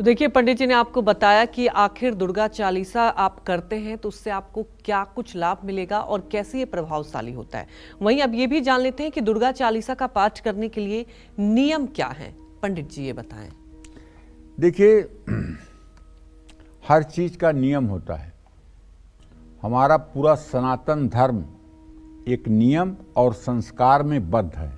तो देखिए, पंडित जी ने आपको बताया कि आखिर दुर्गा चालीसा आप करते हैं तो उससे आपको क्या कुछ लाभ मिलेगा और कैसे ये प्रभावशाली होता है। वहीं अब ये भी जान लेते हैं कि दुर्गा चालीसा का पाठ करने के लिए नियम क्या हैं। पंडित जी ये बताएं। देखिए, हर चीज का नियम होता है। हमारा पूरा सनातन धर्म एक नियम और संस्कार में बद्ध है।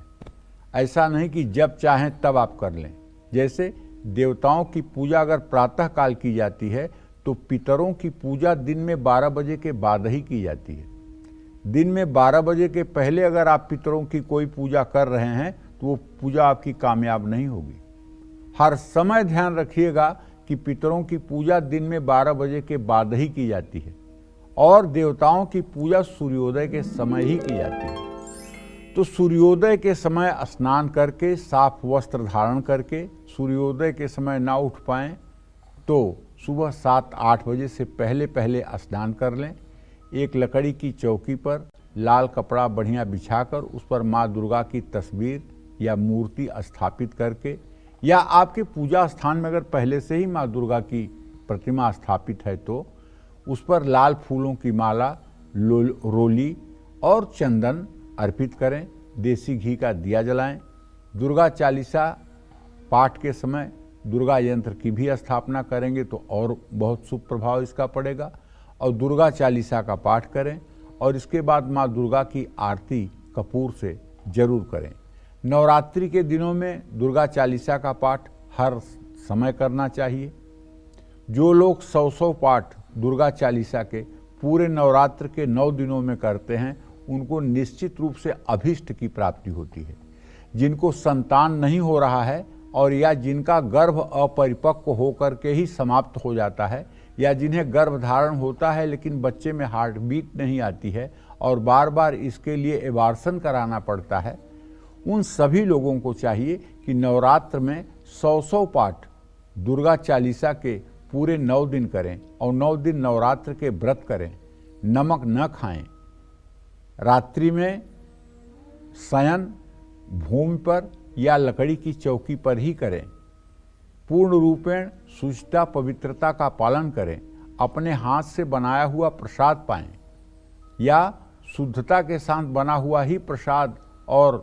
ऐसा नहीं कि जब चाहें तब आप कर लें। जैसे देवताओं की पूजा अगर प्रातः काल की जाती है तो पितरों की पूजा दिन में 12 बजे के बाद ही की जाती है। दिन में 12 बजे के पहले अगर आप पितरों की कोई पूजा कर रहे हैं तो वो पूजा आपकी कामयाब नहीं होगी। हर समय ध्यान रखिएगा कि पितरों की पूजा दिन में 12 बजे के बाद ही की जाती है और देवताओं की पूजा सूर्योदय के समय ही की जाती है। तो सूर्योदय के समय स्नान करके, साफ वस्त्र धारण करके, सूर्योदय के समय ना उठ पाएं तो सुबह 7-8 बजे से पहले पहले स्नान कर लें। एक लकड़ी की चौकी पर लाल कपड़ा बढ़िया बिछाकर उस पर माँ दुर्गा की तस्वीर या मूर्ति स्थापित करके, या आपके पूजा स्थान में अगर पहले से ही माँ दुर्गा की प्रतिमा स्थापित है तो उस पर लाल फूलों की माला, रोली और चंदन अर्पित करें। देसी घी का दिया जलाएं। दुर्गा चालीसा पाठ के समय दुर्गा यंत्र की भी स्थापना करेंगे तो और बहुत शुभ प्रभाव इसका पड़ेगा। और दुर्गा चालीसा का पाठ करें और इसके बाद माँ दुर्गा की आरती कपूर से जरूर करें। नवरात्रि के दिनों में दुर्गा चालीसा का पाठ हर समय करना चाहिए। जो लोग 100 पाठ दुर्गा चालीसा के पूरे नवरात्र के 9 दिनों में करते हैं उनको निश्चित रूप से अभीष्ट की प्राप्ति होती है। जिनको संतान नहीं हो रहा है और या जिनका गर्भ अपरिपक्व होकर के ही समाप्त हो जाता है, या जिन्हें गर्भ धारण होता है लेकिन बच्चे में हार्ट बीट नहीं आती है और बार बार इसके लिए एबार्सन कराना पड़ता है, उन सभी लोगों को चाहिए कि नवरात्र में 100 पाठ दुर्गा चालीसा के पूरे 9 दिन करें और 9 दिन नवरात्र के व्रत करें। नमक न खाएं। रात्रि में शयन भूमि पर या लकड़ी की चौकी पर ही करें। पूर्ण रूपेण शुचिता पवित्रता का पालन करें। अपने हाथ से बनाया हुआ प्रसाद पाएं या शुद्धता के साथ बना हुआ ही प्रसाद और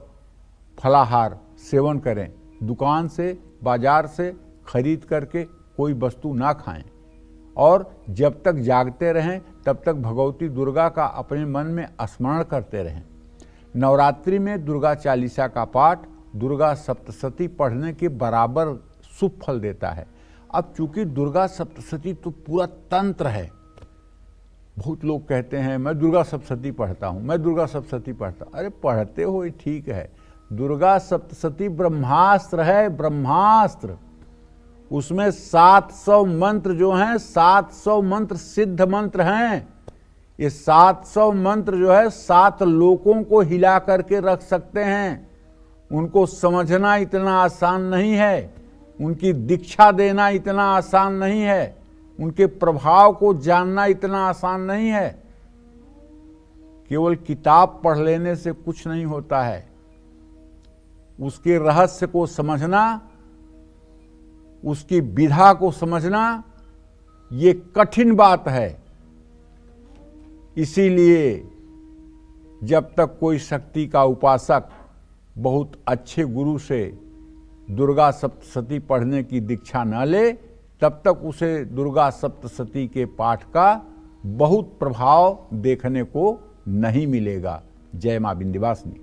फलाहार सेवन करें। दुकान से, बाजार से खरीद करके कोई वस्तु ना खाएं और जब तक जागते रहें तब तक भगवती दुर्गा का अपने मन में स्मरण करते रहें। नवरात्रि में दुर्गा चालीसा का पाठ दुर्गा सप्तशती पढ़ने के बराबर शुभ फल देता है। अब चूंकि दुर्गा सप्तशती तो पूरा तंत्र है। बहुत लोग कहते हैं मैं दुर्गा सप्तशती पढ़ता हूँ, मैं दुर्गा सप्तशती पढ़ता हूँ। अरे पढ़ते हो ठीक है, दुर्गा सप्तशती ब्रह्मास्त्र है, ब्रह्मास्त्र। उसमें 700 मंत्र जो हैं, 700 मंत्र सिद्ध मंत्र हैं। ये 700 मंत्र जो है 7 लोकों को हिला करके रख सकते हैं। उनको समझना इतना आसान नहीं है, उनकी दीक्षा देना इतना आसान नहीं है, उनके प्रभाव को जानना इतना आसान नहीं है। केवल किताब पढ़ लेने से कुछ नहीं होता है। उसके रहस्य को समझना, उसकी विधा को समझना ये कठिन बात है। इसीलिए जब तक कोई शक्ति का उपासक बहुत अच्छे गुरु से दुर्गा सप्तशती पढ़ने की दीक्षा न ले, तब तक उसे दुर्गा सप्तशती के पाठ का बहुत प्रभाव देखने को नहीं मिलेगा। जय मां विंध्यवासिनी।